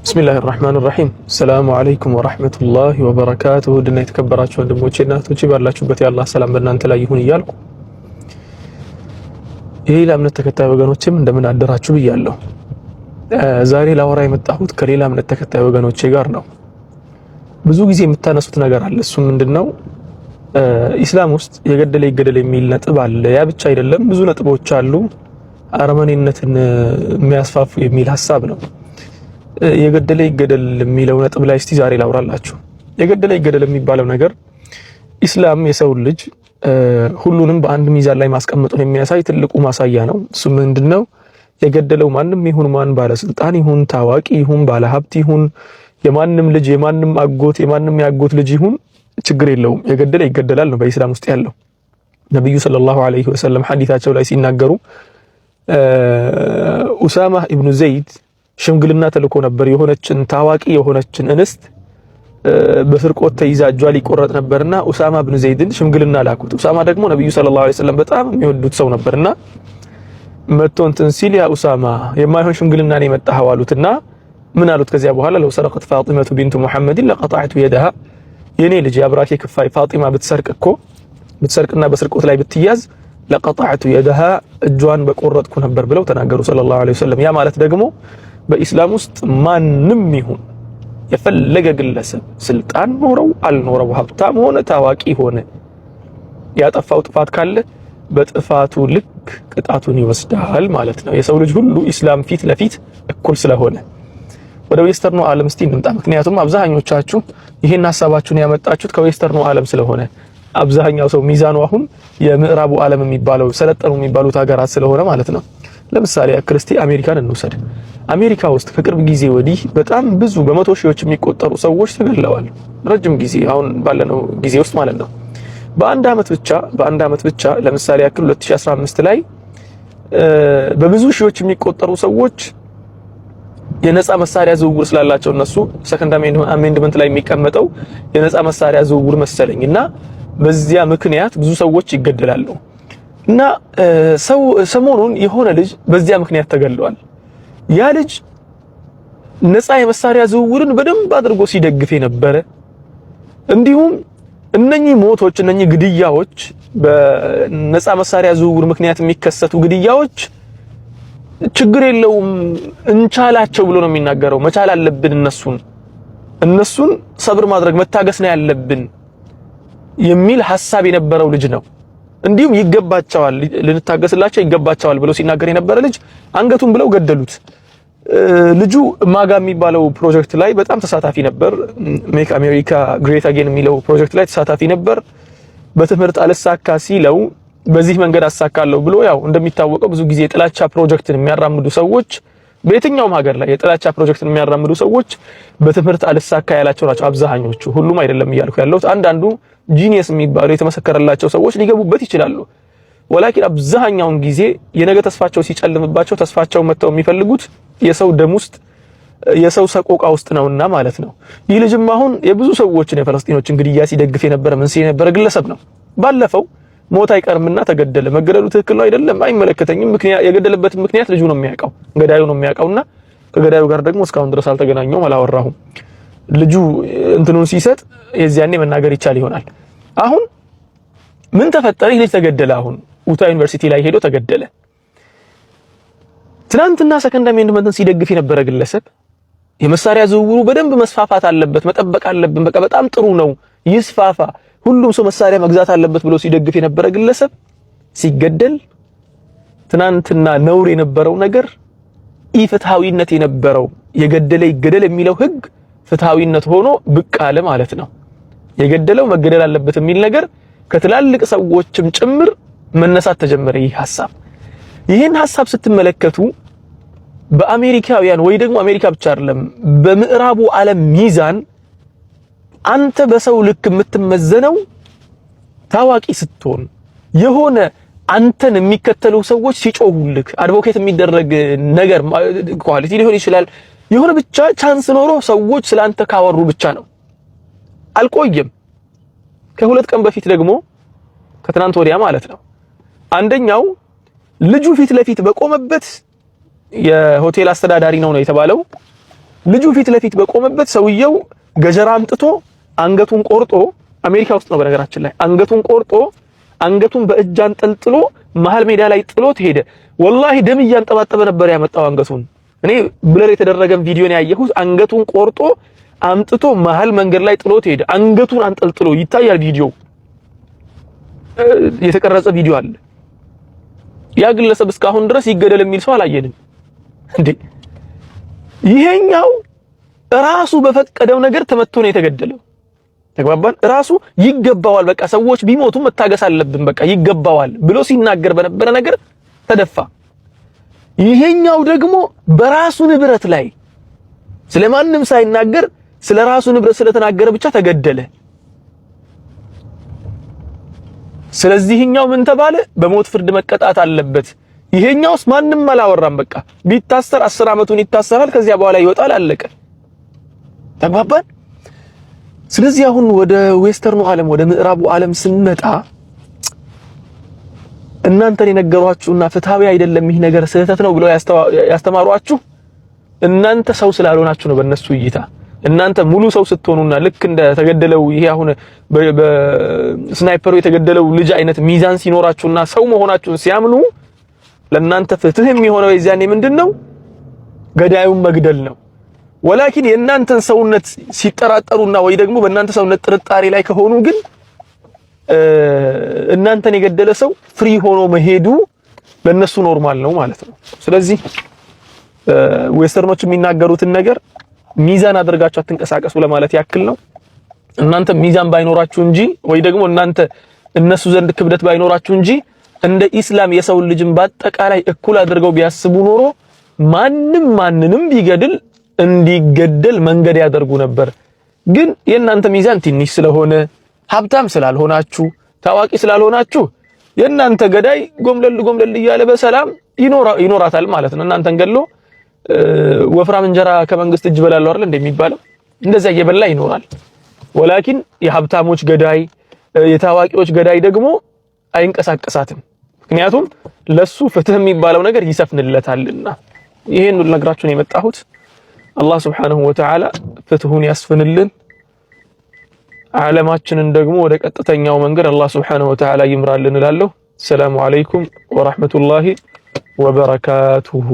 بسم الله الرحمن الرحيم السلام عليكم ورحمة الله وبركاته دنا يتكبراتشو ወንድሞቼ እና እህቶቼ ባላችሁበት ያላህ ሰላም በእናንተ ላይ ይሁን እያልኩ የሌላ እምነት ተከታይ ወገኖችም እንደምን አደራችሁ ብያለሁ። ዛሬ ላወራ የመጣሁት ከሌላ እምነት ተከታይ ወገኖቼ ጋር ነው። ብዙ ጊዜ የምታነሱት ነገር አለ። እሱ ምንድነው? ኢስላም ውስጥ የገደለ ይገደል የሚል ነጥብ አለ። ያ ብቻ አይደለም፣ ብዙ ነጥቦች አሉ። አረመኔነትን የሚያስፋፉ የሚል ሐሳብ ነው። የገደለ ይገደል የሚለው ነጥብ ላይ እስቲ ዛሬ ላውራላችሁ። የገደለ ይገደል የሚባለው ነገር ኢስላም የሰው ልጅ ሁሉንም በአንድ ሚዛን ላይ ማስቀመጡን የሚያሳይ ትልቁ ማሳያ ነው። እሱ ምንድነው? የገደለው ማንም ይሁን ማን፣ ባለስልጣን ይሁን፣ ታዋቂ ይሁን፣ ባለሀብት ይሁን፣ የማንም ልጅ፣ የማንም አጎት፣ የማንም ያጎት ልጅ ይሁን ችግር የለውም፣ የገደለ ይገደላል ነው በኢስላም ውስጥ ያለው። ነብዩ ሰለላሁ ዐለይሂ ወሰለም ሐዲታቸው ላይ ሲናገሩ ኡሳማ ኢብኑ ዘይድ ሽምግልና ተልኮ ነበር። የሆነችን ታዋቂ የሆነችን እንስት በስርቆት ተይዛ እጇ ሊቆረጥ ነበርና ኡሳማ ኢብኑ ዘይድን ሽምግልና ላኩት። ኡሳማ ደግሞ ነብዩ ሰለላሁ ዐለይሂ ወሰለም በጣም የሚወዱት ሰው ነበርና መጥቶ እንትን ሲል ያ ኡሳማ የማይሆን ሽምግልና ነው የመጣኸው አሉትና ምን አሉት? ከዚያ በኋላ ለው ሰረቀት ፋጢመቱ ቢንቱ ሙሐመድን ለቀጣዕቱ የደሃ፣ የኔ ልጅ የአብራኬ ክፋይ ፋጢማ ብትሰርቅና በስርቆት ላይ ብትያዝ ለቀጣዕቱ የደሃ፣ እጇን በቆረጥኩ ነበር ብለው ተናገሩ ሰለላሁ ዐለይሂ ወሰለም። ያ ማለት ደግሞ በኢስላም ውስጥ ማንም ይሁን የፈለገ ግለሰብ ስልጣን ኖረው አልኖረው፣ ሀብታም ሆነ ታዋቂ ሆነ፣ ያጠፋው ጥፋት ካለ በጥፋቱ ልክ ቅጣቱን ይወስዳል ማለት ነው። የሰው ልጅ ሁሉ ኢስላም ፊት ለፊት እኩል ስለሆነ ወደ ዌስተርኑ ዓለም እስቲ እንምጣ። ምክንያቱም አብዛኞቻችሁ ይሄን ሐሳባችሁን ያመጣችሁት ከዌስተርኑ ዓለም ስለሆነ አብዛኛው ሰው ሚዛኑ አሁን የምዕራቡ ዓለም የሚባለው ሰለጠኑ የሚባሉት ሀገራት ስለሆነ ማለት ነው። ለምሳሌ ክርስቲ አሜሪካን እንውሰድ። አሜሪካ ውስጥ ከቅርብ ጊዜ ወዲህ በጣም ብዙ በመቶ ሺዎች የሚቆጠሩ ሰዎች ተገድለዋል። ረጅም ጊዜ አሁን ባለነው ጊዜ ውስጥ ማለት ነው። በአንድ አመት ብቻ ለምሳሌ ያክል 2015 ላይ በብዙ ሺዎች የሚቆጠሩ ሰዎች የነፃ መሳሪያ ዝውውር ስላላቸው እነሱ ሰከንድ አሜንድመንት ላይ የሚቀመጠው የነፃ መሳሪያ ዝውውር መሰለኝና በዚያ ምክንያት ብዙ ሰዎች ይገደላሉ። እና ሰሞኑን የሆነ ልጅ በዚያ ምክንያት ተገድሏል። ያ ልጅ ነፃ የመሳሪያ ዝውውርን በደንብ አድርጎ ሲደግፍ የነበረ፣ እንዲሁም እነኚህ ሞቶች፣ እነኚህ ግድያዎች፣ በነፃ መሳሪያ ዝውውር ምክንያት የሚከሰቱ ግድያዎች ችግር የለውም እንቻላቸው ብሎ ነው የሚናገረው። መቻል አለብን፣ እነሱን ሰብር ማድረግ መታገስ ነው ያለብን የሚል ሐሳብ የነበረው ልጅ ነው። እንዲሁም ይገባቸዋል፣ ልንታገስላቸው ይገባቸዋል ብሎ ሲናገር የነበረ ልጅ አንገቱን ብለው ገደሉት። ልጁ ማጋ የሚባለው ፕሮጀክት ላይ በጣም ተሳታፊ ነበር። ሜክ አሜሪካ ግሬት አጌን የሚለው ፕሮጀክት ላይ ተሳታፊ ነበር። በትምህርት አልሳካ ሲለው በዚህ መንገድ አሳካለሁ ብሎ ያው እንደሚታወቀው ብዙ ጊዜ የጥላቻ ፕሮጀክትን የሚያራምዱ ሰዎች በየትኛውም ሀገር ላይ የጥላቻ ፕሮጀክትን የሚያራምዱ ሰዎች በትምህርት አልሳካ ያላቸው ናቸው አብዛኞቹ። ሁሉም አይደለም እያልኩ ያለሁት። አንዳንዱ ጂኒየስ የሚባሉ የተመሰከረላቸው ሰዎች ሊገቡበት ይችላሉ። ወላኪን አብዛኛውን ጊዜ የነገ ተስፋቸው ሲጨልምባቸው ተስፋቸው መተው የሚፈልጉት የሰው ደም ውስጥ የሰው ሰቆቃ ውስጥ ነውና ማለት ነው። ይህ ልጅም አሁን የብዙ ሰዎችን የፈለስጢኖችን ግድያ ሲደግፍ የነበረ ምን ሲል የነበረ ግለሰብ ነው። ባለፈው ሞት አይቀርምና ተገደለ። መገደሉ ትክክል ነው አይደለም አይመለከተኝም። የገደለበት ምክንያት ልጁ ነው የሚያውቀው፣ ገዳዩ ነው የሚያውቀውና ከገዳዩ ጋር ደግሞ እስካሁን ድረስ አልተገናኘውም፣ አላወራሁም። ልጁ እንትኑን ሲሰጥ የዚያኔ መናገር ይቻል ይሆናል። አሁን ምን ተፈጠረ? ይህ ልጅ ተገደለ። አሁን ኡታ ዩኒቨርሲቲ ላይ ሄዶ ተገደለ። ትናንትና ሰከንድ አሜንድመንትን ሲደግፍ የነበረ ግለሰብ የመሳሪያ ዝውውሩ በደንብ መስፋፋት አለበት፣ መጠበቅ አለብን፣ በቃ በጣም ጥሩ ነው ይስፋፋ፣ ሁሉም ሰው መሳሪያ መግዛት አለበት ብሎ ሲደግፍ የነበረ ግለሰብ ሲገደል፣ ትናንትና ነውር የነበረው ነገር ኢፍትሃዊነት የነበረው የገደለ ይገደል የሚለው ህግ ፍትሃዊነት ሆኖ ብቅ አለ ማለት ነው። የገደለው መገደል አለበት የሚል ነገር ከትላልቅ ሰዎችም ጭምር መነሳት ተጀመረ። ይህን ሐሳብ ስትመለከቱ በአሜሪካውያን ወይ ደግሞ አሜሪካ ብቻ አይደለም በምዕራቡ ዓለም ሚዛን አንተ በሰው ልክ የምትመዘነው ታዋቂ ስትሆን፣ የሆነ አንተን የሚከተሉ ሰዎች ሲጮሁልክ አድቮኬት የሚደረግ ነገር ኳሊቲ ሊሆን ይችላል። የሆነ ብቻ ቻንስ ኖሮ ሰዎች ስላንተ ካወሩ ብቻ ነው። አልቆየም። ከሁለት ቀን በፊት ደግሞ ከትናንት ወዲያ ማለት ነው አንደኛው ልጁ ፊት ለፊት በቆመበት የሆቴል አስተዳዳሪ ነው የተባለው ልጁ ፊት ለፊት በቆመበት ሰውየው ገጀራ አምጥቶ አንገቱን ቆርጦ አሜሪካ ውስጥ ነው በነገራችን ላይ አንገቱን ቆርጦ አንገቱን በእጅ አንጠልጥሎ መሃል ሜዳ ላይ ጥሎት ሄደ። ወላሂ ደም እያንጠባጠበ ነበር ያመጣው አንገቱን። እኔ ብለር የተደረገን ቪዲዮ ነው ያየሁት። አንገቱን ቆርጦ አምጥቶ መሃል መንገድ ላይ ጥሎት ሄደ። አንገቱን አንጠልጥሎ ይታያል። ቪዲዮ የተቀረጸ ቪዲዮ አለ። ያ ግለሰብ እስካሁን ድረስ ይገደል የሚል ሰው አላየንም እንዴ። ይሄኛው ራሱ በፈቀደው ነገር ተመቶ ነው የተገደለው። ተግባባን። ራሱ ይገባዋል፣ በቃ ሰዎች ቢሞቱ መታገስ አለብን፣ በቃ ይገባዋል ብሎ ሲናገር በነበረ ነገር ተደፋ። ይሄኛው ደግሞ በራሱ ንብረት ላይ ስለማንም ሳይናገር ስለራሱ ንብረት ስለተናገረ ብቻ ተገደለ። ስለዚህኛው ምን ተባለ? በሞት ፍርድ መቀጣት አለበት። ይሄኛውስ ማንም አላወራም። በቃ ቢታሰር 10 አመቱን ይታሰራል፣ ከዚያ በኋላ ይወጣል፣ አለቀ። ተግባባን። ስለዚህ አሁን ወደ ዌስተርኑ ዓለም ወደ ምዕራቡ ዓለም ስንመጣ እናንተን የነገሯችሁና ፍትሃዊ አይደለም ይህ ነገር ስህተት ነው ብለው ያስተማሯችሁ እናንተ ሰው ስላልሆናችሁ ነው። በእነሱ እይታ እናንተ ሙሉ ሰው ስትሆኑና ልክ እንደ ተገደለው ይሄ አሁን በስናይፐሩ የተገደለው ልጅ አይነት ሚዛን ሲኖራችሁና ሰው መሆናችሁን ሲያምኑ ለእናንተ ፍትህ የሚሆነው የዚያኔ ምንድነው? ገዳዩን መግደል ነው። ወላኪን የእናንተን ሰውነት ሲጠራጠሩና ወይ ደግሞ በእናንተ ሰውነት ጥርጣሬ ላይ ከሆኑ ግን እናንተን የገደለ ሰው ፍሪ ሆኖ መሄዱ ለነሱ ኖርማል ነው ማለት ነው። ስለዚህ ዌስተርኖች የሚናገሩትን ነገር ሚዛን አድርጋችሁ አትንቀሳቀሱ ለማለት ያክል ነው። እናንተ ሚዛን ባይኖራችሁ እንጂ ወይ ደግሞ እናንተ እነሱ ዘንድ ክብደት ባይኖራችሁ እንጂ እንደ ኢስላም የሰው ልጅን በአጠቃላይ እኩል አድርገው ቢያስቡ ኖሮ ማንንም ቢገድል እንዲገደል መንገድ ያደርጉ ነበር። ግን የእናንተ ሚዛን ትንሽ ስለሆነ ሀብታም ስላልሆናችሁ ታዋቂ ስላልሆናችሁ የእናንተ ገዳይ ጎምለል እያለ በሰላም ይኖራታል ማለት ነው። እናንተን ገድሎ ወፍራም እንጀራ ከመንግስት እጅ በላለው አይደል እንደሚባለው እንደዛ እየበላ ይኖራል። ወላኪን የሀብታሞች ገዳይ የታዋቂዎች ገዳይ ደግሞ አይንቀሳቀሳትም። ምክንያቱም ለሱ ፍትህ የሚባለው ነገር ይሰፍንለታልና። ይሄን ልነግራችሁ ነው የመጣሁት። አላህ Subhanahu Wa Ta'ala ፍትሁን ያስፍንልን። ዓለማችንን ደግሞ ወደ ቀጥተኛው መንገድ አላህ Subhanahu Wa Ta'ala ይምራልን እላለሁ። ሰላሙ አለይኩም ወራህመቱላሂ ወበረካቱሁ።